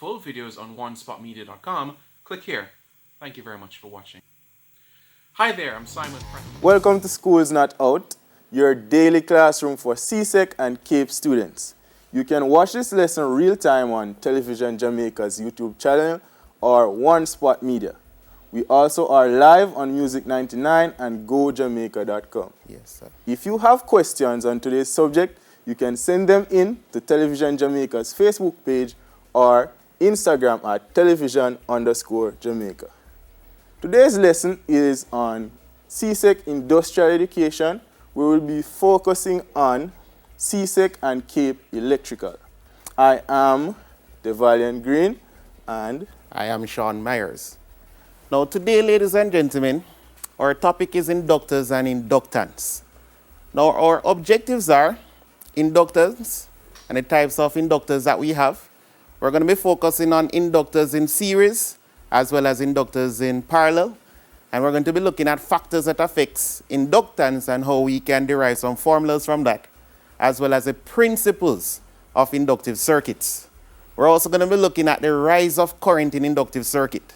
Full videos on onespotmedia.com, click here. Thank you very much for watching. Hi there, I'm Simon. Welcome to Schools Not Out, your daily classroom for CSEC and CAPE students. You can watch this lesson real time on Television Jamaica's YouTube channel or One Spot Media. We also are live on Music 99 and GoJamaica.com. Yes, sir. If you have questions on today's subject, you can send them in to Television Jamaica's Facebook page or Instagram at television_Jamaica. Today's lesson is on CSEC Industrial Education. We will be focusing on CSEC and CAPE Electrical. I am Devalian Green and I am Sean Myers. Now today, ladies and gentlemen, our topic is inductors and inductance. Now our objectives are inductors and the types of inductors that we have. We're going to be focusing on inductors in series as well as inductors in parallel. And we're going to be looking at factors that affects inductance and how we can derive some formulas from that, as well as the principles of inductive circuits. We're also going to be looking at the rise of current in inductive circuit.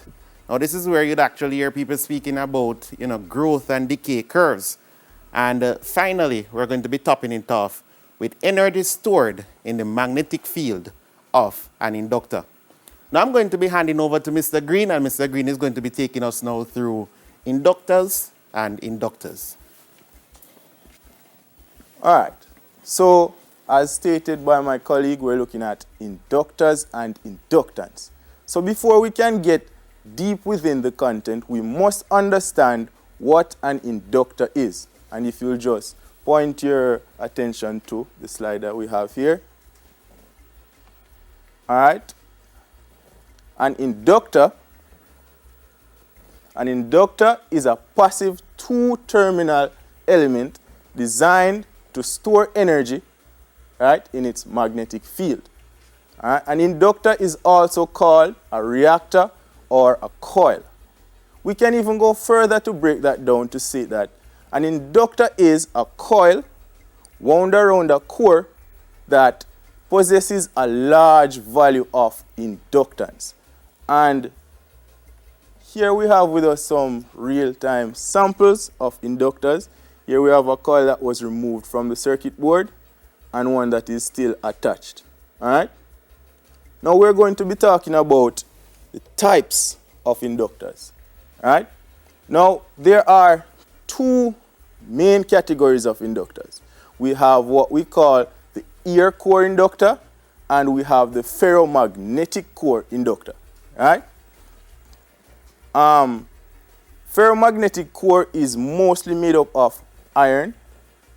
Now this is where you'd actually hear people speaking about, growth and decay curves. And finally, we're going to be topping it off with energy stored in the magnetic field of an inductor. Now I'm going to be handing over to Mr. Green, and Mr. Green is going to be taking us now through inductors and inductors. all right. So as stated by my colleague, we're looking at inductors and inductance. So before we can get deep within the content, we must understand what an inductor is. And if you'll just point your attention to the slide that we have here. All right. An inductor is a passive two-terminal element designed to store energy, right, in its magnetic field. All right. An inductor is also called a reactor or a coil. We can even go further to break that down to say that an inductor is a coil wound around a core that possesses a large value of inductance. And here we have with us some real-time samples of inductors. Here we have a coil that was removed from the circuit board and one that is still attached. All right? Now we're going to be talking about the types of inductors. All right? Now there are two main categories of inductors. We have what we call the air core inductor, and we have the ferromagnetic core inductor. Right? Ferromagnetic core is mostly made up of iron,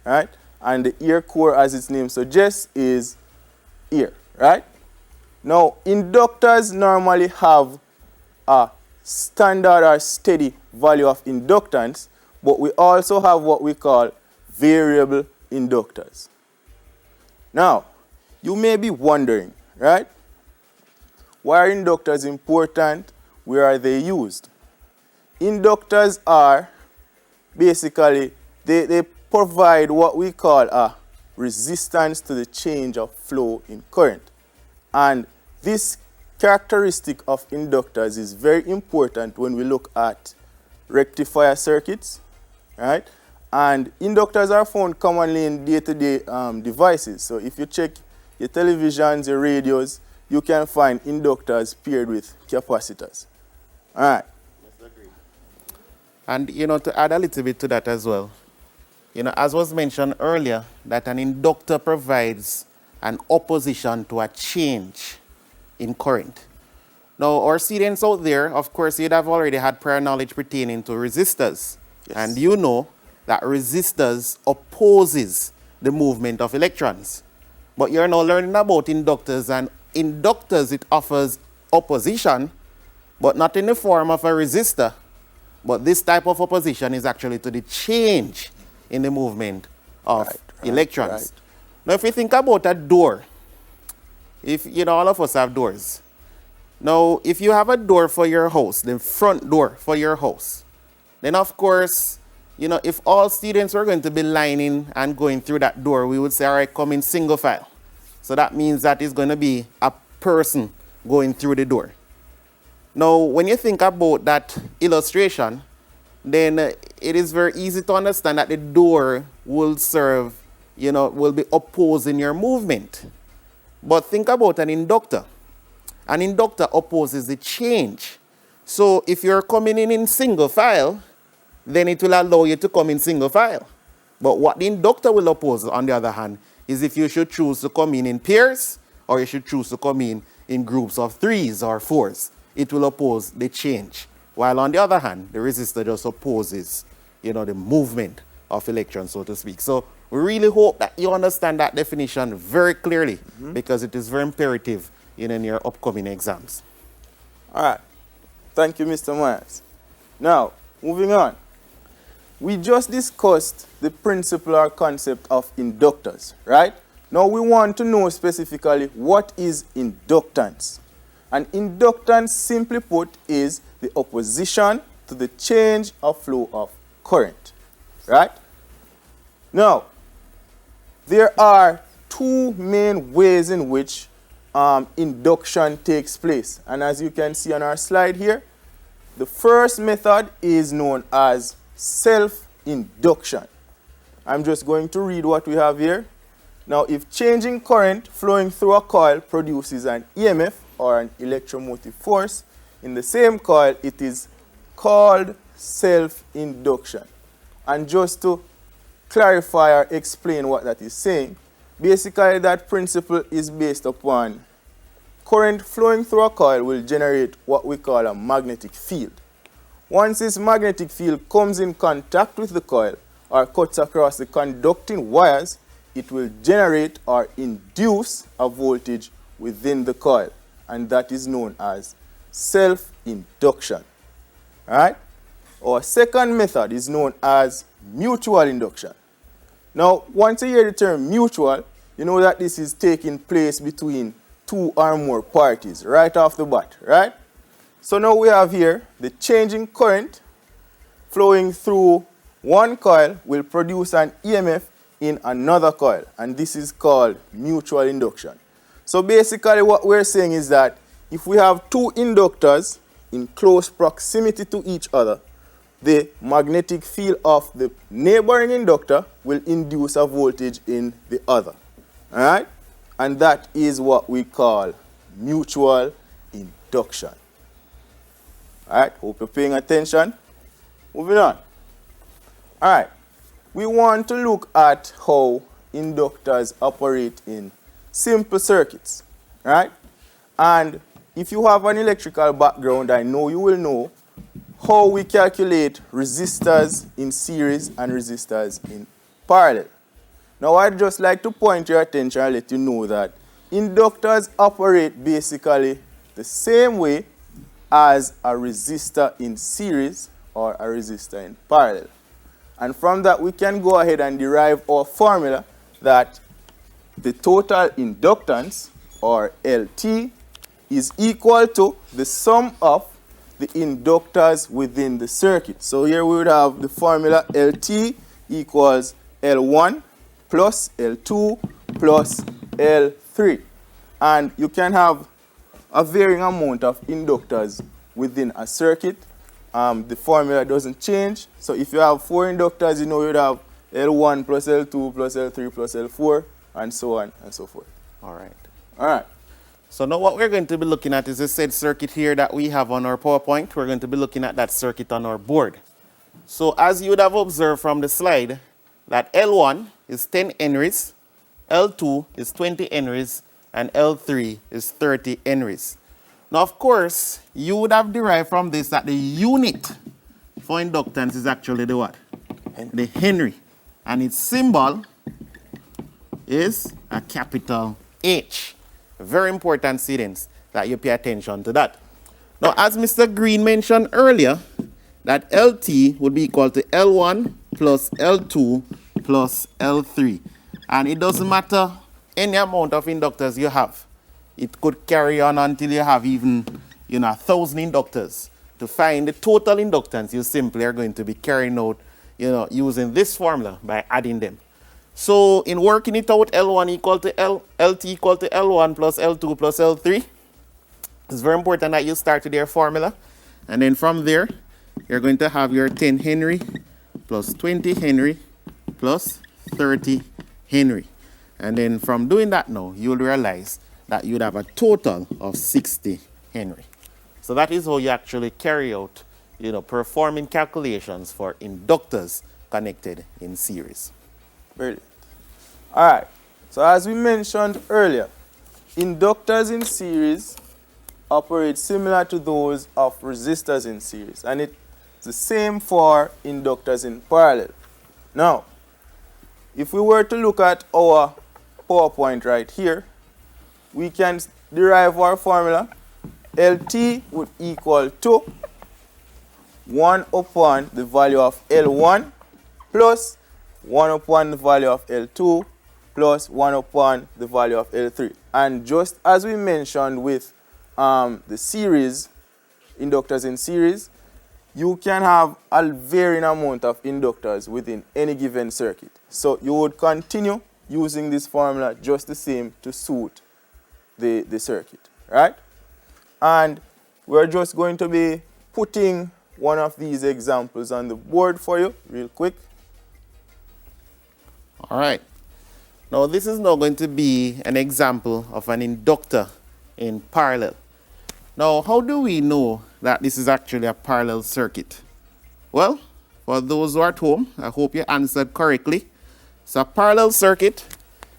right? And the air core, as its name suggests, is air, right? Now, inductors normally have a standard or steady value of inductance, but we also have what we call variable inductors. Now, you may be wondering, right? Why are inductors important? Where are they used? Inductors are basically, they provide what we call a resistance to the change of flow in current. And this characteristic of inductors is very important when we look at rectifier circuits, right? And inductors are found commonly in day-to-day devices. So if you check your televisions, your radios, you can find inductors paired with capacitors. All right. And, to add a little bit to that as well, as was mentioned earlier, that an inductor provides an opposition to a change in current. Now, our students out there, of course, you'd have already had prior knowledge pertaining to resistors. Yes. And you know that resistors opposes the movement of electrons. But you're now learning about inductors, and inductors, it offers opposition, but not in the form of a resistor. But this type of opposition is actually to the change in the movement of electrons. Right. Now, if you think about a door, if, all of us have doors. Now, if you have a door for your house, the front door for your house, then of course, if all students were going to be lining and going through that door, we would say, all right, come in single file. So that means that it's going to be a person going through the door. Now, when you think about that illustration, then it is very easy to understand that the door will serve, will be opposing your movement. But think about an inductor. An inductor opposes the change. So if you're coming in single file, then it will allow you to come in single file. But what the inductor will oppose, on the other hand, is if you should choose to come in pairs, or you should choose to come in groups of 3s or 4s. It will oppose the change. While on the other hand, the resistor just opposes, the movement of electrons, so to speak. So we really hope that you understand that definition very clearly, because it is very imperative in your upcoming exams. All right. Thank you, Mr. Myers. Now, moving on. We just discussed the principle or concept of inductors, right? Now we want to know specifically what is inductance. And inductance, simply put, is the opposition to the change of flow of current, right? Now, there are two main ways in which induction takes place. And as you can see on our slide here, the first method is known as self-induction. I'm just going to read what we have here. Now, if changing current flowing through a coil produces an EMF or an electromotive force in the same coil, it is called self-induction. And just to clarify or explain what that is saying, basically that principle is based upon current flowing through a coil will generate what we call a magnetic field. Once this magnetic field comes in contact with the coil or cuts across the conducting wires, it will generate or induce a voltage within the coil, and that is known as self-induction. All right? Our second method is known as mutual induction. Now, once you hear the term mutual, you know that this is taking place between two or more parties right off the bat, right? So now we have here the changing current flowing through one coil will produce an EMF in another coil, and this is called mutual induction. So basically what we're saying is that if we have two inductors in close proximity to each other, the magnetic field of the neighboring inductor will induce a voltage in the other. All right? And that is what we call mutual induction. All right? Hope you're paying attention. Moving on. All right. We want to look at how inductors operate in simple circuits. All right? And if you have an electrical background, I know you will know how we calculate resistors in series and resistors in parallel. Now, I'd just like to point your attention and let you know that inductors operate basically the same way as a resistor in series or a resistor in parallel. And from that, we can go ahead and derive our formula that the total inductance, or LT, is equal to the sum of the inductors within the circuit. So here we would have the formula LT equals L1 plus L2 plus L3. And you can have a varying amount of inductors within a circuit. The formula doesn't change. So if you have 4 inductors, you know you'd have L1 plus L2 plus L3 plus L4, and so on and so forth. All right. All right. So now what we're going to be looking at is the said circuit here that we have on our PowerPoint. We're going to be looking at that circuit on our board. So as you would have observed from the slide, that L1 is 10 henries, L2 is 20 henries, and L3 is 30 henries. Now, of course, you would have derived from this that the unit for inductance is actually the what? The Henry. And its symbol is a capital H. Very important, students, that you pay attention to that. Now, as Mr. Green mentioned earlier, that LT would be equal to L1 plus L2 plus L3. And it doesn't matter any amount of inductors you have. It could carry on until you have even, 1,000 inductors. To find the total inductance, you simply are going to be carrying out, using this formula by adding them. So in working it out, L1 equal to LT equal to L1 plus L2 plus L3, It's very important that you start with your formula. And then from there, you're going to have your 10 Henry plus 20 Henry plus 30 Henry. And then from doing that now, you'll realize that you'd have a total of 60 Henry. So that is how you actually carry out, performing calculations for inductors connected in series. Brilliant. All right. So as we mentioned earlier, inductors in series operate similar to those of resistors in series. And it's the same for inductors in parallel. Now, if we were to look at our PowerPoint right here, we can derive our formula. LT would equal to 1 upon the value of L1 plus 1 upon the value of L2 plus 1 upon the value of L3. And just as we mentioned with the series, inductors in series, you can have a varying amount of inductors within any given circuit. So you would continue using this formula just the same to suit the circuit, right? And we're just going to be putting one of these examples on the board for you real quick. All right. Now this is now going to be an example of an inductor in parallel. Now, how do we know that this is actually a parallel circuit? Well, for those who are at home, I hope you answered correctly. So a parallel circuit,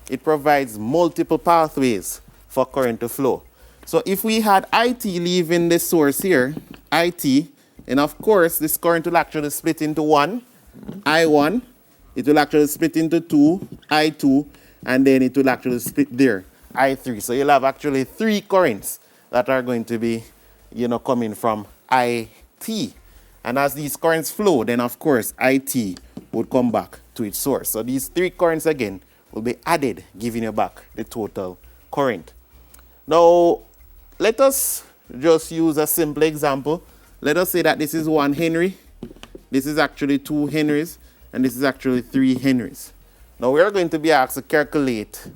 it provides multiple pathways for current to flow. So if we had IT leaving the source here, IT, and of course this current will actually split into one, I1, it will actually split into two, I2, and then it will actually split there, I3. So you'll have actually three currents that are going to be, coming from IT. And as these currents flow, then of course IT would come back to its source. So these three currents again will be added, giving you back the total current. Now, let us just use a simple example. Let us say that this is 1 Henry, this is actually 2 Henrys, and this is actually 3 Henrys. Now we are going to be asked to calculate,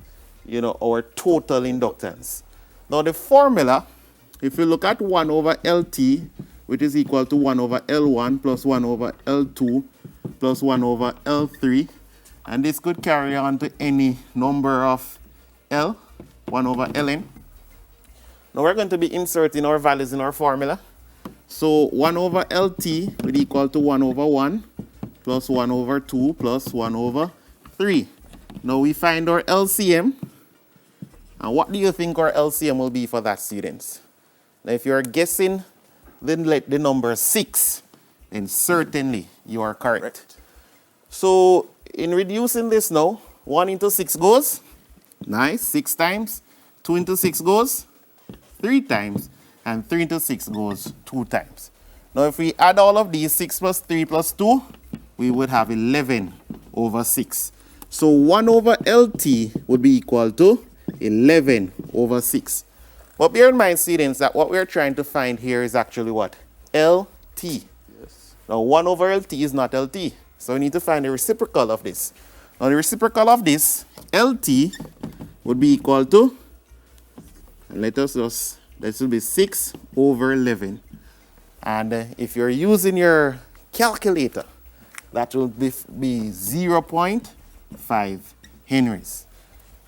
our total inductance. Now the formula, if you look at 1 over LT, which is equal to 1 over L1 plus 1 over L2 plus 1 over L3, and this could carry on to any number of L, 1 over Ln. Now we're going to be inserting our values in our formula. So 1 over LT would equal to 1 over 1 plus 1 over 2 plus 1 over 3. Now we find our LCM. And what do you think our LCM will be for that, students? Now if you're guessing the number 6, then certainly you are correct. So in reducing this now, 1 into 6 goes, nice, 6 times. 2 into 6 goes 3 times, and 3 into 6 goes 2 times. Now if we add all of these, 6 plus 3 plus 2, we would have 11 over 6. So 1 over LT would be equal to 11 over 6. But bear in mind, students, that what we're trying to find here is actually what? LT. Yes. Now 1 over LT is not LT. So we need to find the reciprocal of this. Now the reciprocal of this, LT, would be equal to, this will be 6 over 11. And if you're using your calculator, that will be 0.5 Henrys.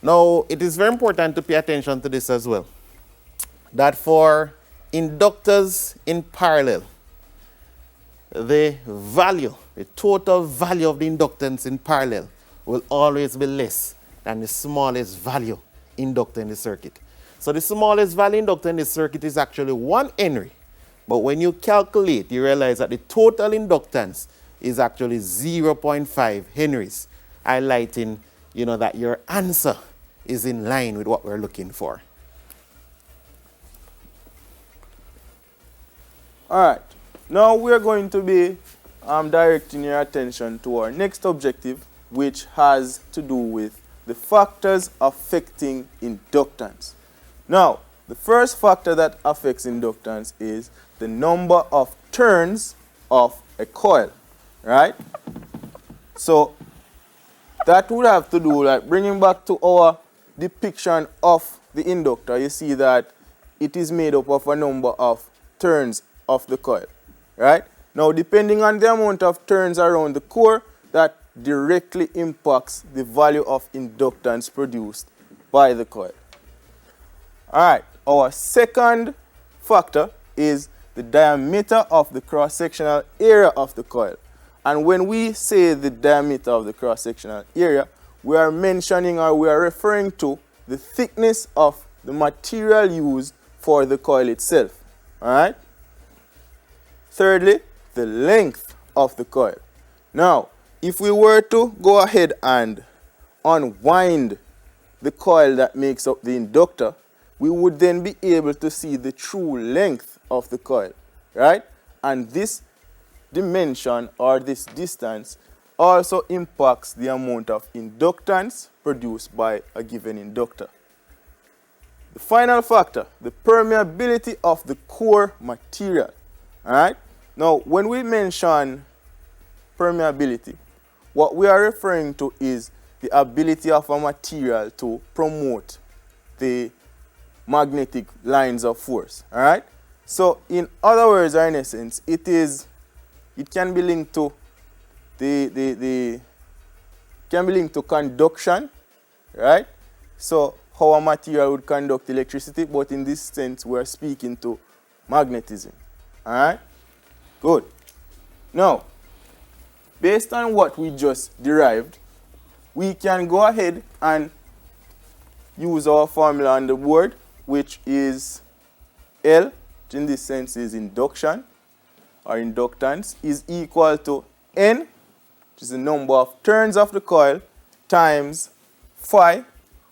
Now, it is very important to pay attention to this as well, that for inductors in parallel, the total value of the inductance in parallel will always be less than the smallest value inductor in the circuit. So the smallest value inductor in the circuit is actually 1 Henry. But when you calculate, you realize that the total inductance is actually 0.5 Henrys, highlighting, that your answer is in line with what we're looking for. All right. Now we're going to be directing your attention to our next objective, which has to do with the factors affecting inductance. Now, the first factor that affects inductance is the number of turns of a coil, right? So that would have to do, like bringing back to our depiction of the inductor, you see that it is made up of a number of turns of the coil, right? Now, depending on the amount of turns around the core, that directly impacts the value of inductance produced by the coil. All right, our second factor is the diameter of the cross-sectional area of the coil. And when we say the diameter of the cross-sectional area, we are mentioning or we are referring to the thickness of the material used for the coil itself. All right? Thirdly, the length of the coil. Now, if we were to go ahead and unwind the coil that makes up the inductor, we would then be able to see the true length of the coil, right? And this dimension or this distance also impacts the amount of inductance produced by a given inductor. The final factor, the permeability of the core material, all right? Now, when we mention permeability, what we are referring to is the ability of a material to promote the magnetic lines of force, all right? So, in other words, or in essence, it can be linked to conduction, right? So, how a material would conduct electricity, but in this sense, we are speaking to magnetism, all right? Good. Now, based on what we just derived, we can go ahead and use our formula on the board, which is L, which in this sense is induction or inductance, is equal to N, which is the number of turns of the coil, times phi,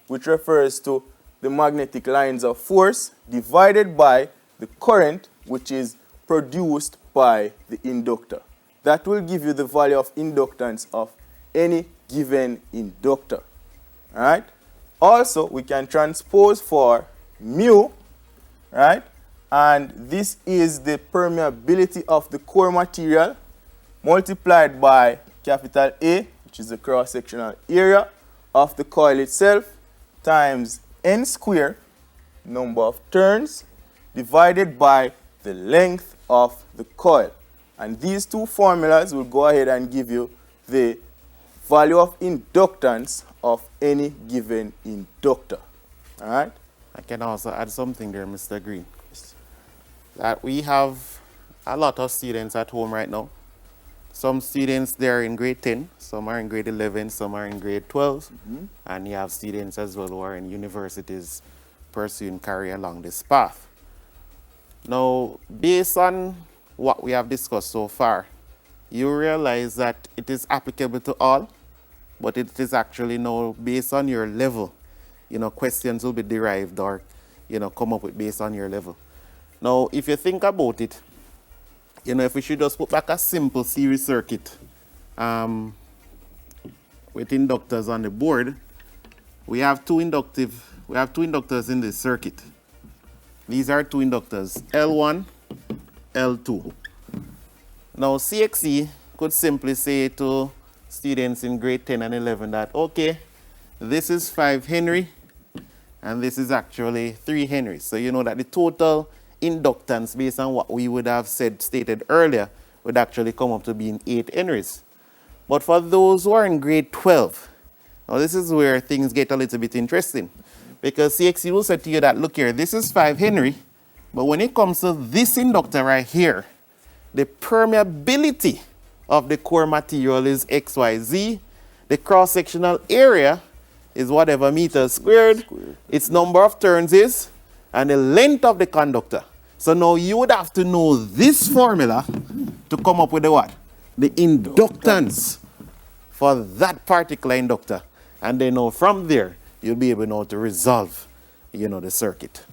which refers to the magnetic lines of force, divided by the current, which is produced by the inductor. That will give you the value of inductance of any given inductor. All right? Also, we can transpose for mu, right? And this is the permeability of the core material multiplied by capital A, which is the cross-sectional area of the coil itself, times N squared, number of turns, divided by the length of the coil. And these two formulas will go ahead and give you the value of inductance of any given inductor. All right? I can also add something there, Mr. Green. That we have a lot of students at home right now. Some students, they're in grade 10, some are in grade 11, some are in grade 12, and you have students as well who are in universities pursuing career along this path. Now, based on what we have discussed so far, you realize that it is applicable to all, but it is actually now based on your level. You know, questions will be derived or, you know, come up with based on your level. Now, if you think about it, you know, if we should just put back a simple series circuit with inductors on the board, we have two inductors in this circuit. These are two inductors, L1, L2. Now, CSEC could simply say to students in grade 10 and 11 that, okay, this is 5 Henry, and this is actually 3 Henry. So you know that the total inductance, based on what we would have stated earlier, would actually come up to being 8 Henrys. But for those who are in grade 12, now this is where things get a little bit interesting. Because CSEC will say to you that, look here, this is 5 Henry, but when it comes to this inductor right here, the permeability of the core material is XYZ. The cross-sectional area is whatever meters squared. Its number of turns is, and the length of the conductor. So now you would have to know this formula to come up with the what? The inductance for that particular inductor. And then now from there, you'll be able now to resolve, you know, the circuit.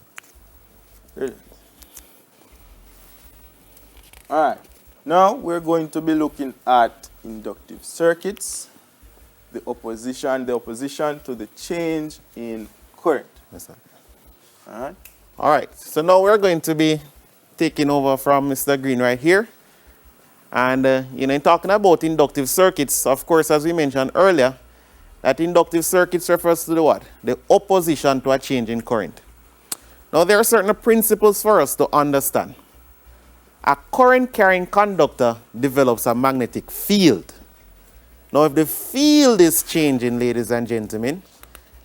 All right. Now we're going to be looking at inductive circuits, the opposition to the change in current. Yes, sir. All right. All right. So now we're going to be taking over from Mr. Green right here. And, you know, in talking about inductive circuits, of course, as we mentioned earlier, that inductive circuits refers to the what? The opposition to a change in current. Now, there are certain principles for us to understand. A current-carrying conductor develops a magnetic field. Now, if the field is changing, ladies and gentlemen,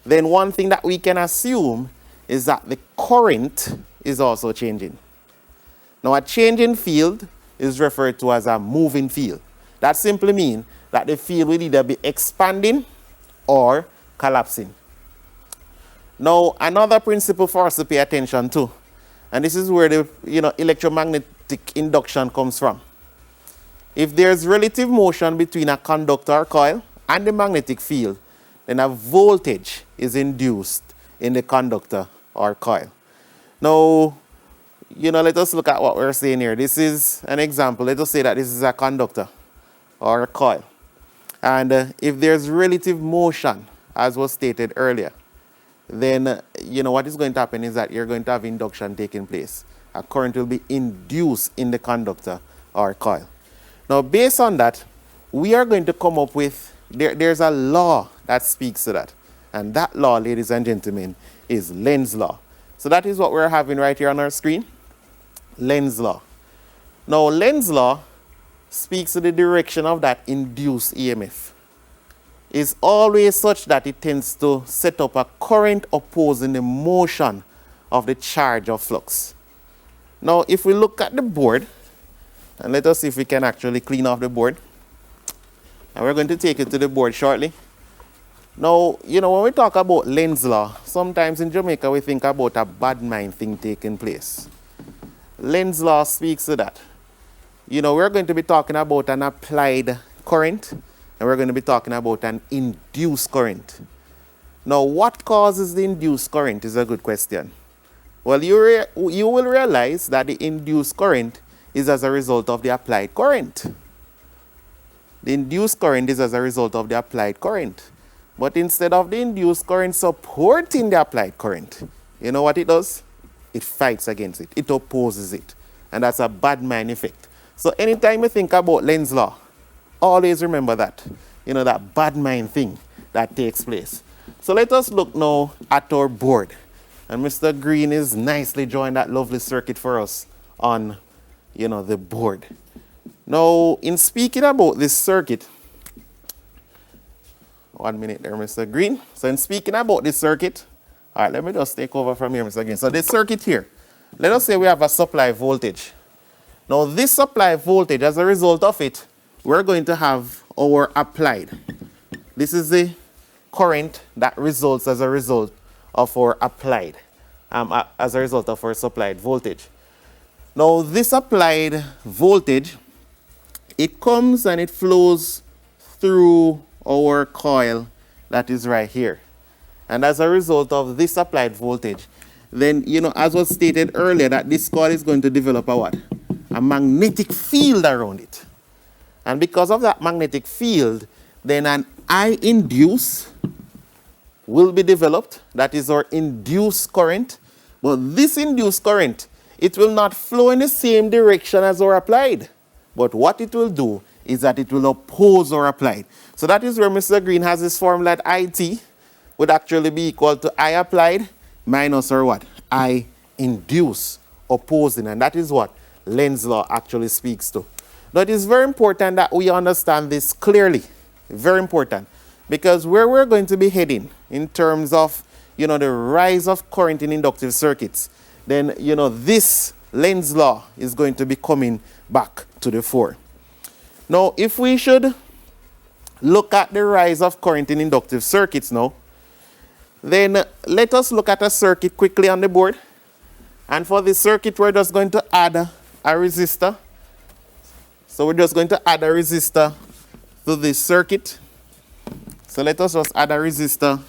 then one thing that we can assume is that the current is also changing. Now, a changing field is referred to as a moving field. That simply means that the field will either be expanding or collapsing. Now, another principle for us to pay attention to, and this is where the electromagnetic induction comes from. If there's relative motion between a conductor or coil and the magnetic field, then a voltage is induced in the conductor or coil. Now, let us look at what we're saying here. This is an example. Let us say that this is a conductor or a coil. And if there's relative motion, as was stated earlier, then what is going to happen is that you're going to have induction taking place. A current will be induced in the conductor or coil. Now, based on that, we are going to come up with, there's a law that speaks to that. And that law, ladies and gentlemen, is Lenz Law. So that is what we're having right here on our screen, Lenz Law. Now, Lenz Law speaks to the direction of that induced EMF. Is always such that it tends to set up a current opposing the motion of the charge of flux. Now, if we look at the board, and let us see if we can actually clean off the board. And we're going to take it to the board shortly. Now, when we talk about Lenz Law, sometimes in Jamaica we think about a bad mind thing taking place. Lenz Law speaks to that. We're going to be talking about an applied current, and we're going to be talking about an induced current. Now, what causes the induced current is a good question. Well, you will realize that the induced current is as a result of the applied current. The induced current is as a result of the applied current. But instead of the induced current supporting the applied current, you know what it does? It fights against it. It opposes it. And that's a bad mind effect. So anytime you think about Lenz Law, always remember that, that bad mind thing that takes place. So let us look now at our board. And Mr. Green is nicely drawing that lovely circuit for us on, the board. Now, in speaking about this circuit, 1 minute there, Mr. Green. So in speaking about this circuit, all right, let me just take over from here, Mr. Green. So this circuit here, let us say we have a supply voltage. Now, this supply voltage, as a result of it, we're going to have our applied. This is the current that results as a result of our applied, as a result of our supplied voltage. Now, this applied voltage, it comes and it flows through our coil that is right here. And as a result of this applied voltage, then, as was stated earlier, that this coil is going to develop a what? A magnetic field around it. And because of that magnetic field, then an I induce will be developed. That is our induced current. But this induced current, it will not flow in the same direction as our applied. But what it will do is that it will oppose our applied. So that is where Mr. Green has this formula that IT would actually be equal to I applied minus or what? I induce, opposing. And that is what Lenz Law actually speaks to. Now, it is very important that we understand this clearly. Very important. Because where we're going to be heading in terms of, the rise of current in inductive circuits, then, this Lenz Law is going to be coming back to the fore. Now, if we should look at the rise of current in inductive circuits now, then let us look at a circuit quickly on the board. And for this circuit, we're just going to add a resistor. So we're just going to add a resistor to this circuit. So let us just add a resistor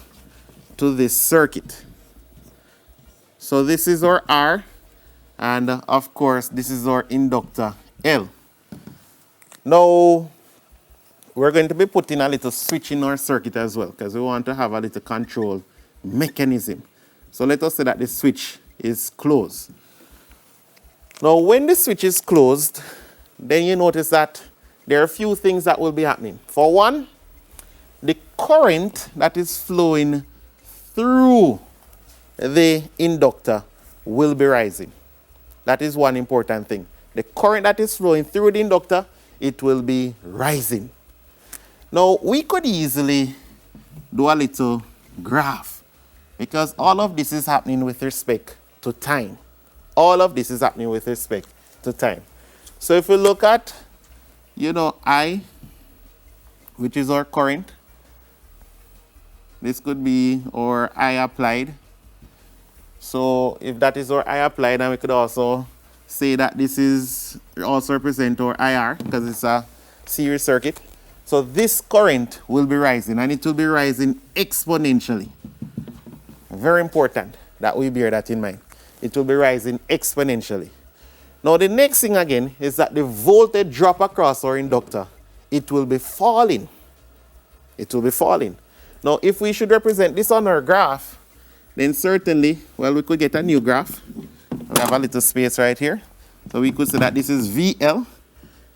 to this circuit. So this is our R, and of course, this is our inductor L. Now, we're going to be putting a little switch in our circuit as well, because we want to have a little control mechanism. So let us say that the switch is closed. Now, when the switch is closed, then you notice that there are a few things that will be happening. For one, the current that is flowing through the inductor will be rising. That is one important thing. The current that is flowing through the inductor, it will be rising. Now, we could easily do a little graph because all of this is happening with respect to time. All of this is happening with respect to time. So if we look at, I, which is our current, this could be our I applied. So if that is our I applied, then we could also say that this is also represent our IR because it's a series circuit. So this current will be rising, and it will be rising exponentially. Very important that we bear that in mind. It will be rising exponentially. Now the next thing again is that the voltage drop across our inductor, it will be falling. It will be falling. Now if we should represent this on our graph, then certainly, well, we could get a new graph. We have a little space right here. So we could say that this is VL.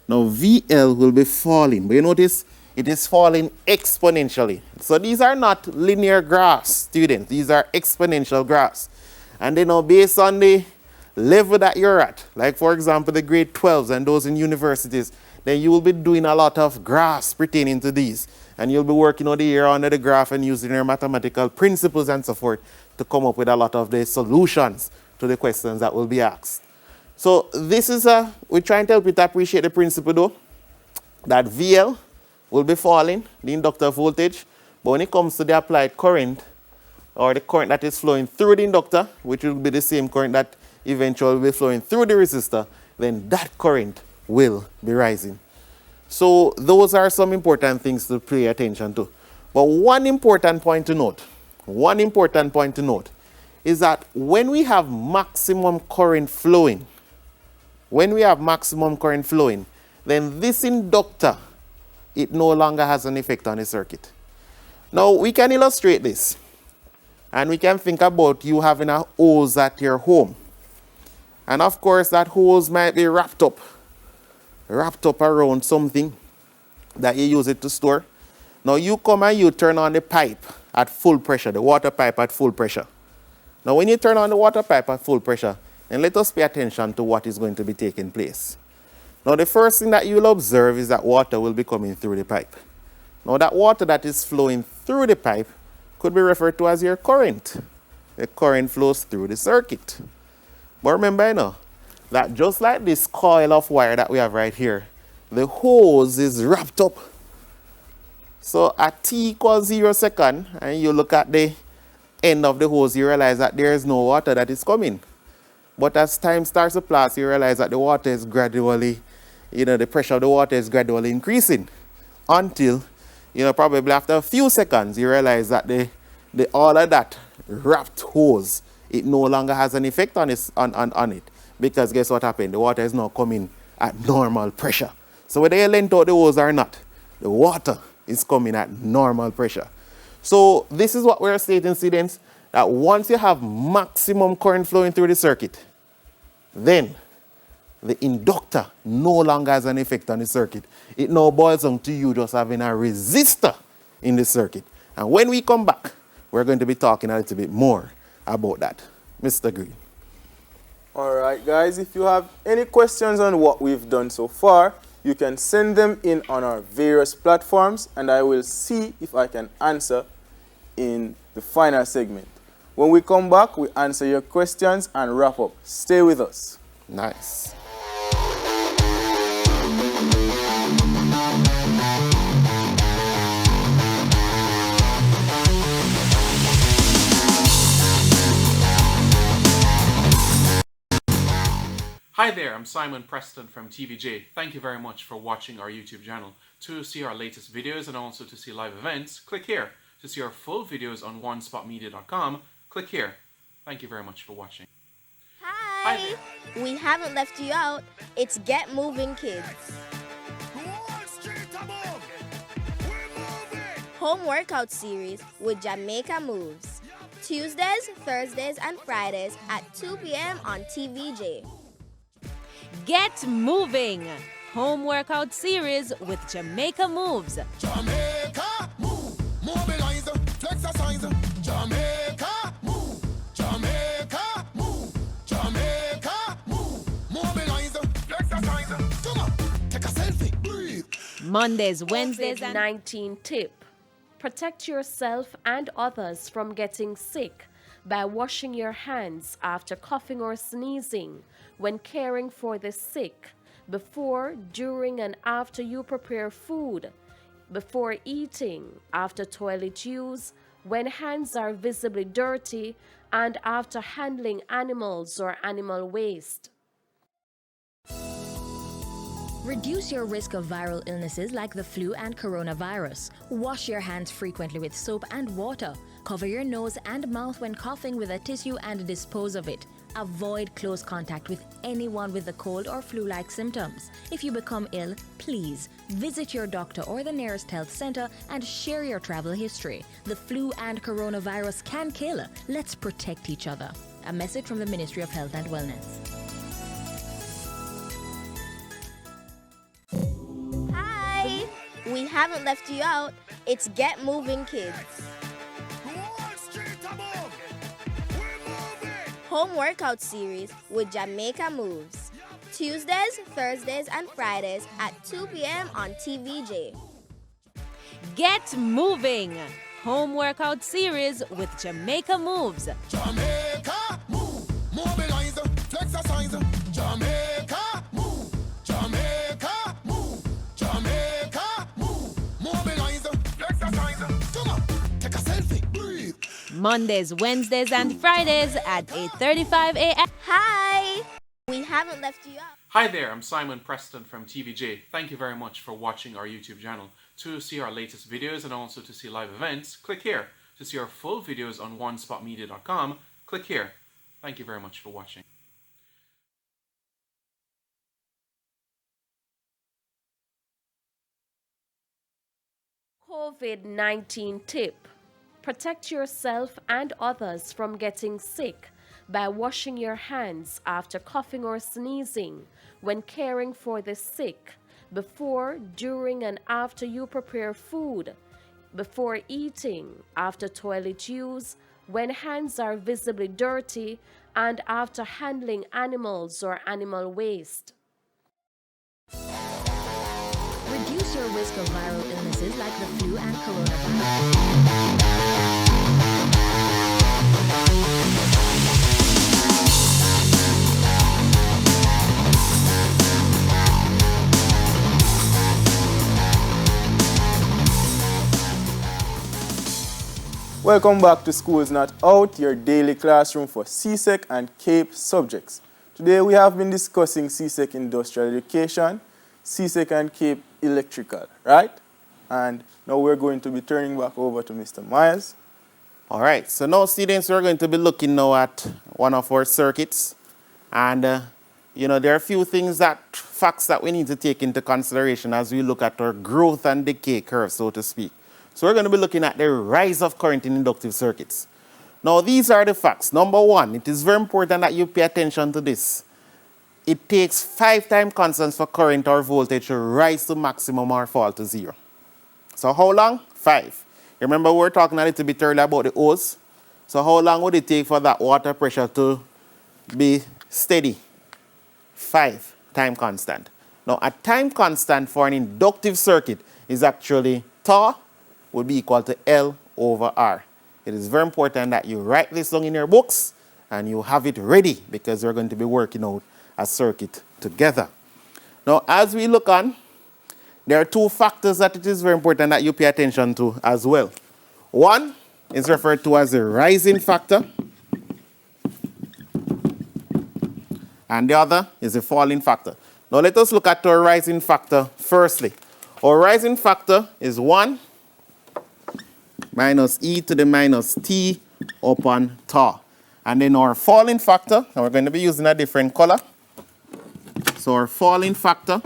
Now VL will be falling, but you notice it is falling exponentially. So these are not linear graphs, students. These are exponential graphs. And then now based on the level that you're at, like for example the grade 12s and those in universities, then you will be doing a lot of graphs pertaining to these. And you'll be working on the year under the graph and using your mathematical principles and so forth to come up with a lot of the solutions to the questions that will be asked. So this is we're trying to help you to appreciate the principle though, that VL will be falling, the inductor voltage, but when it comes to the applied current, or the current that is flowing through the inductor, which will be the same current that eventually will be flowing through the resistor, then that current will be rising. So those are some important things to pay attention to. But one important point to note is that when we have maximum current flowing, then this inductor, it no longer has an effect on the circuit. Now we can illustrate this, and we can think about you having a hose at your home. And of course that hose might be wrapped up around something that you use it to store. Now you come and you turn on the pipe at full pressure, the water pipe at full pressure. Now when you turn on the water pipe at full pressure, then let us pay attention to what is going to be taking place. Now the first thing that you'll observe is that water will be coming through the pipe. Now that water that is flowing through the pipe could be referred to as your current. The current flows through the circuit. But remember, that just like this coil of wire that we have right here, the hose is wrapped up. So at t equals 0 second, and you look at the end of the hose, you realize that there is no water that is coming. But as time starts to pass, you realize that the water is gradually, the pressure of the water is gradually increasing until, probably after a few seconds, you realize that all of that wrapped hose, it no longer has an effect on it. Because guess what happened? The water is now coming at normal pressure. So whether you length out the hose or not, the water is coming at normal pressure. So this is what we're stating, students, that once you have maximum current flowing through the circuit, then the inductor no longer has an effect on the circuit. It now boils down to you just having a resistor in the circuit. And when we come back, we're going to be talking a little bit more about that. Mr. Green. All right, guys, if you have any questions on what we've done so far, you can send them in on our various platforms, and I will see if I can answer in the final segment. When we come back, we answer your questions and wrap up. Stay with us. Nice. Hi there, I'm Simon Preston from TVJ. Thank you very much for watching our YouTube channel. To see our latest videos and also to see live events, click here. To see our full videos on onespotmedia.com, click here. Thank you very much for watching. Hi! We haven't left you out. It's Get Moving Kids. Home workout series with Jamaica Moves. Tuesdays, Thursdays, and Fridays at 2 p.m. on TVJ. Get Moving! Home workout series with Jamaica Moves. Jamaica move, mobilize, flexercise. Jamaica move, Jamaica move, Mondays, Wednesdays, and COVID-19 tip. Protect yourself and others from getting sick by washing your hands after coughing or sneezing, when caring for the sick, before, during, and after you prepare food, before eating, after toilet use, when hands are visibly dirty, and after handling animals or animal waste. Reduce your risk of viral illnesses like the flu and coronavirus. Wash your hands frequently with soap and water. Cover your nose and mouth when coughing with a tissue and dispose of it. Avoid close contact with anyone with a cold or flu-like symptoms. If you become ill, please visit your doctor or the nearest health center and share your travel history. The flu and coronavirus can kill. Let's protect each other. A message from the Ministry of Health and Wellness. Hi! We haven't left you out. It's Get Moving, kids. Wall Street above. We're moving. Home workout series with Jamaica Moves. Tuesdays, Thursdays, and Fridays at 2 p.m. on TVJ. Get Moving! Home workout series with Jamaica Moves. Jamaica move, mobilize, flexercise. Jamaica move, Jamaica move, Jamaica move, mobilize, flexercise. Come on, take a selfie, breathe. Mondays, Wednesdays, and Fridays at 8:35 a.m. Hi! We haven't left you out. Hi there, I'm Simon Preston from TVJ. Thank you very much for watching our YouTube channel. To see our latest videos and also to see live events, click here. To see our full videos on onespotmedia.com, click here. Thank you very much for watching. COVID-19 tip. Protect yourself and others from getting sick by washing your hands after coughing or sneezing, when caring for the sick, before, during, and after you prepare food, before eating, after toilet use, when hands are visibly dirty, and after handling animals or animal waste. Reduce your risk of viral illnesses like the flu and coronavirus. Welcome back to Schools Not Out, your daily classroom for CSEC and CAPE subjects. Today we have been discussing CSEC Industrial Education, CSEC and CAPE Electrical, right? And now we're going to be turning back over to Mr. Myers. All right, so now students, we're going to be looking now at one of our circuits. And, there are a few facts that we need to take into consideration as we look at our growth and decay curve, so to speak. So we're going to be looking at the rise of current in inductive circuits. Now, these are the facts. Number one, it is very important that you pay attention to this. It takes 5 time constants for current or voltage to rise to maximum or fall to 0. So how long? 5. Remember we were talking a little bit earlier about the O's. So how long would it take for that water pressure to be steady? 5 time constant. Now, a time constant for an inductive circuit is actually tau would be equal to L over R. It is very important that you write this down in your books and you have it ready because we're going to be working out a circuit together. Now, as we look on, there are 2 factors that it is very important that you pay attention to as well. One is referred to as the rising factor, and the other is the falling factor. Now, let us look at our rising factor firstly. Our rising factor is 1 minus e to the minus t upon tau. And then our falling factor, and we're going to be using a different color. So our falling factor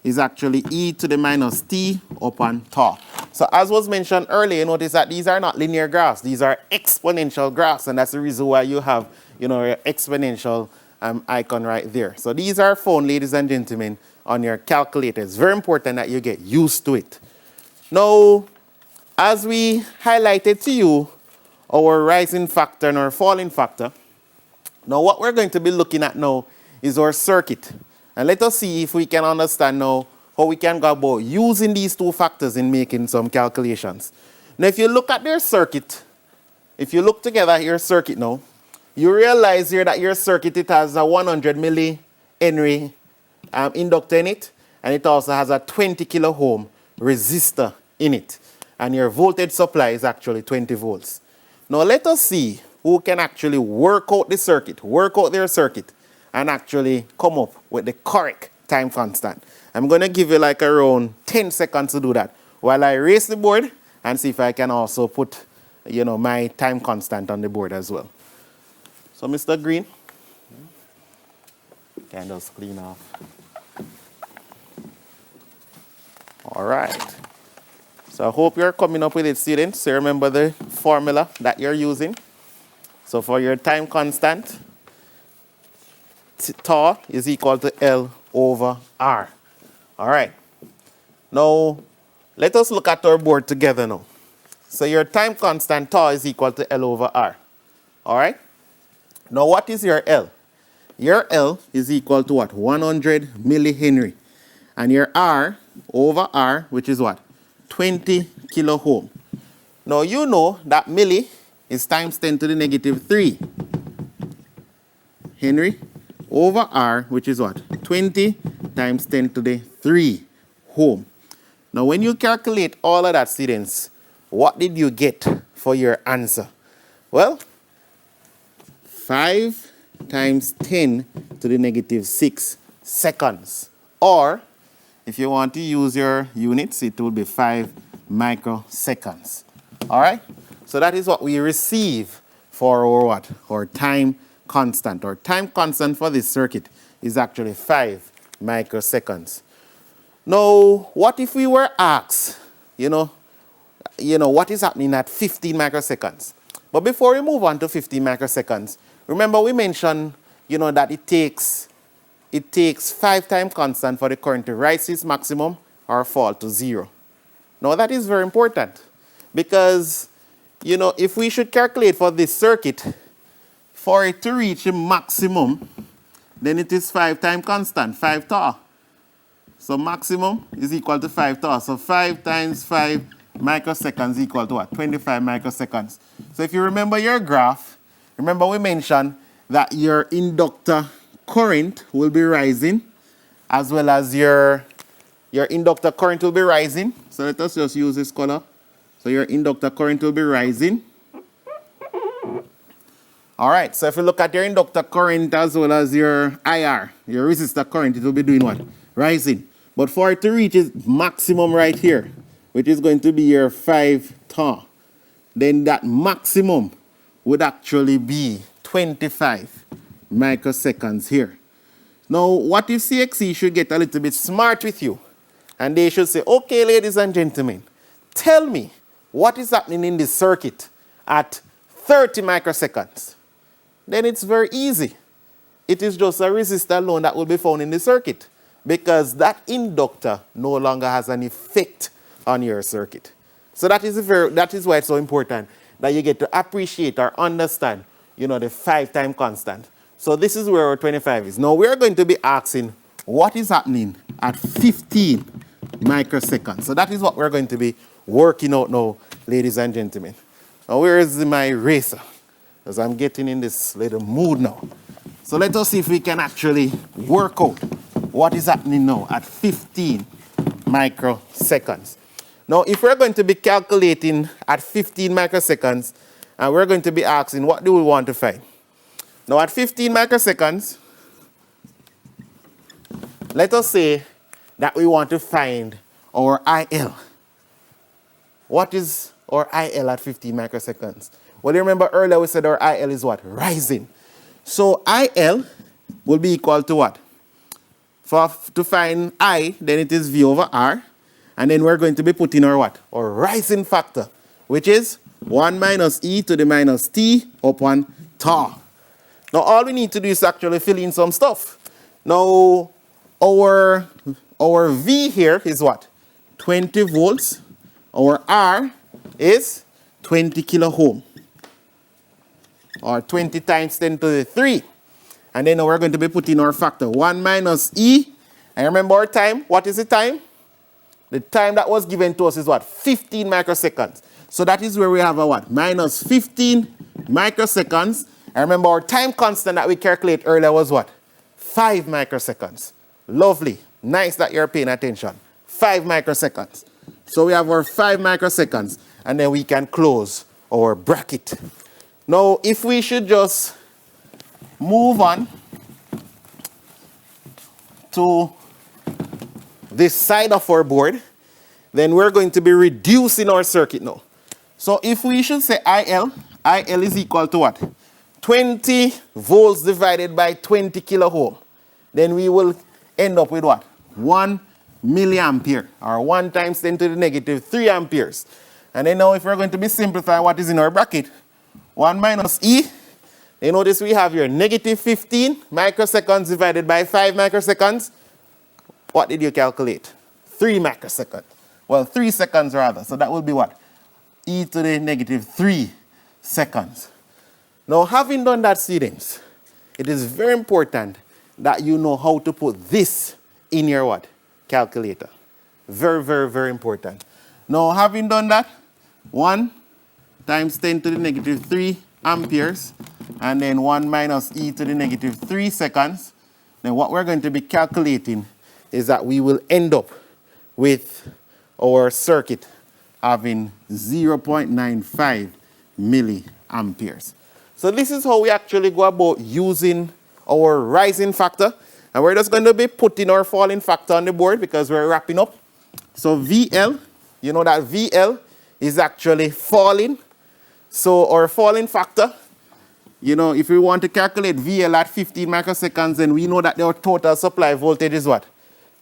is actually e to the minus t upon tau. So as was mentioned earlier, notice that these are not linear graphs. These are exponential graphs, and that's the reason why you have, your exponential icon right there. So these are found, ladies and gentlemen, on your calculator. It's very important that you get used to it. Now, as we highlighted to you our rising factor and our falling factor, now what we're going to be looking at now is our circuit. And let us see if we can understand now how we can go about using these two factors in making some calculations. Now, if you look at their circuit, if you look together at your circuit now, you realize here that your circuit, it has a 100 millihenry inductor in it, and it also has a 20 kilo ohm resistor in it. And your voltage supply is actually 20 volts. Now let us see who can actually work out the circuit, work out their circuit, and actually come up with the correct time constant. I'm going to give you like around 10 seconds to do that while I raise the board and see if I can also put, you know, my time constant on the board as well. So Mr. Green, can just clean off. All right. So I hope you're coming up with it, students. So remember the formula that you're using. So for your time constant, tau is equal to L over R. All right. Now, let us look at our board together now. So your time constant tau is equal to L over R. All right. Now, what is your L? Your L is equal to what? 100 millihenry. And your R over R, which is what? 20 kilo ohm. Now, you know that milli is times 10 to the negative 3 Henry over R, which is what? 20 times 10 to the 3 ohm. Now, when you calculate all of that, students, what did you get for your answer? Well, 5 times 10 to the negative 6 seconds. Or, if you want to use your units, it will be 5 microseconds. All right? So that is what we receive for our what? Our time constant. Our time constant for this circuit is actually 5 microseconds. Now, what if we were asked, you know, what is happening at 15 microseconds? But before we move on to 15 microseconds, remember we mentioned, you know, that it takes 5 time constant for the current to rise to its maximum or fall to 0. Now that is very important because, you know, if we should calculate for this circuit, for it to reach a maximum, then it is 5 time constant, 5 tau. So maximum is equal to 5 tau. So 5 times 5 microseconds equal to what? 25 microseconds. So if you remember your graph, remember we mentioned that your inductor current will be rising as well as your inductor current will be rising. So let us just use this color. So your inductor current will be rising. All right, so if you look at your inductor current as well as your IR, your resistor current, it will be doing what? Rising. But for it to reach its maximum right here, which is going to be your 5 tau, then that maximum would actually be 25 microseconds here. Now, what if CSEC should get a little bit smart with you? And they should say, okay, ladies and gentlemen, tell me what is happening in this circuit at 30 microseconds. Then it's very easy. It is just a resistor alone that will be found in the circuit because that inductor no longer has an effect on your circuit. So that is why it's so important that you get to appreciate or understand, you know, the 5 time constant. So this is where our 25 is. Now we're going to be asking what is happening at 15 microseconds. So that is what we're going to be working out now, ladies and gentlemen. Now where is my eraser? Because I'm getting in this little mood now. So let us see if we can actually work out what is happening now at 15 microseconds. Now, if we're going to be calculating at 15 microseconds, and we're going to be asking, what do we want to find? Now, at 15 microseconds, let us say that we want to find our IL. What is our IL at 15 microseconds? Well, you remember earlier we said our IL is what? Rising. So IL will be equal to what? To find I, then it is V over R. And then we're going to be putting our what? Our rising factor, which is 1 minus e to the minus t upon tau. Now, all we need to do is actually fill in some stuff. Now, our V here is what? 20 volts. Our R is 20 kilo ohm. Or 20 times 10 to the 3. And then now we're going to be putting our factor. 1 minus E. And remember our time. What is the time? The time that was given to us is what? 15 microseconds. So that is where we have a what? Minus 15 microseconds. And remember our time constant that we calculated earlier was what? 5 microseconds. Lovely. Nice that you're paying attention. 5 microseconds. So we have our 5 microseconds. And then we can close our bracket. Now, if we should just move on to this side of our board, then we're going to be reducing our circuit now. So if we should say IL is equal to what? 20 volts divided by 20 kilo ohm. Then we will end up with what? 1 milliampere, or 1 times 10 to the negative 3 amperes. And then now if we're going to be simplifying what is in our bracket, 1 minus E, you notice we have here negative 15 microseconds divided by 5 microseconds. What did you calculate? 3 microseconds. Well, 3 seconds rather. So that will be what? E to the negative 3 seconds. Now, having done that, students, it is very important that you know how to put this in your what? Calculator. Very, very, very important. Now, having done that, 1 times 10 to the negative 3 amperes, and then 1 minus E to the negative 3 seconds. Then what we're going to be calculating is that we will end up with our circuit having 0.95 milliamperes. So this is how we actually go about using our rising factor. And we're just going to be putting our falling factor on the board because we're wrapping up. So VL, you know that VL is actually falling. So our falling factor, you know, if we want to calculate VL at 15 microseconds, then we know that our total supply voltage is what?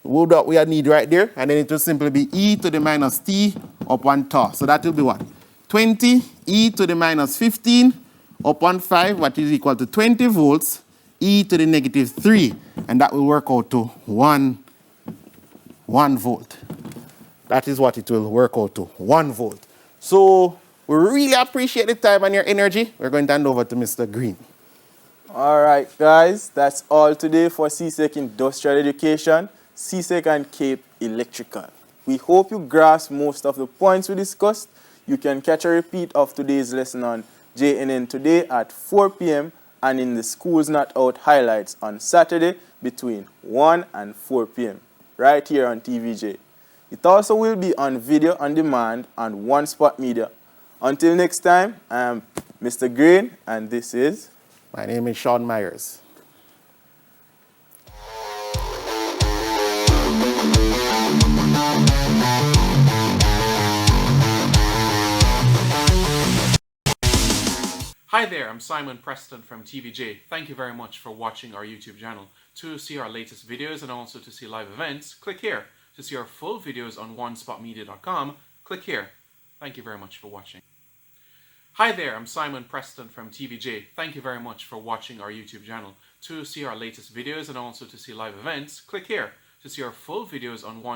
What we need right there. And then it will simply be E to the minus T upon tau. So that will be what? 20 E to the minus 15 upon 5, what is equal to 20 volts, E to the negative 3. And that will work out to 1 volt. That is what it will work out to, 1 volt. So we really appreciate the time and your energy. We're going to hand over to Mr. Green. All right, guys, that's all today for CSEC Industrial Education, CSEC and Cape Electrical. We hope you grasp most of the points we discussed. You can catch a repeat of today's lesson on JNN today at 4 p.m. and in the Schools Not Out highlights on Saturday between 1 and 4 p.m. right here on TVJ. It also will be on video on demand on One Spot Media. Until next time, I am Mr. Green, and this is... My name is Sean Myers. Hi there, I'm Simon Preston from TVJ. Thank you very much for watching our YouTube channel. To see our latest videos and also to see live events, click here. To see our full videos on onespotmedia.com, click here. Thank you very much for watching. Hi there, I'm Simon Preston from TVJ. Thank you very much for watching our YouTube channel. To see our latest videos and also to see live events, click here. To see our full videos on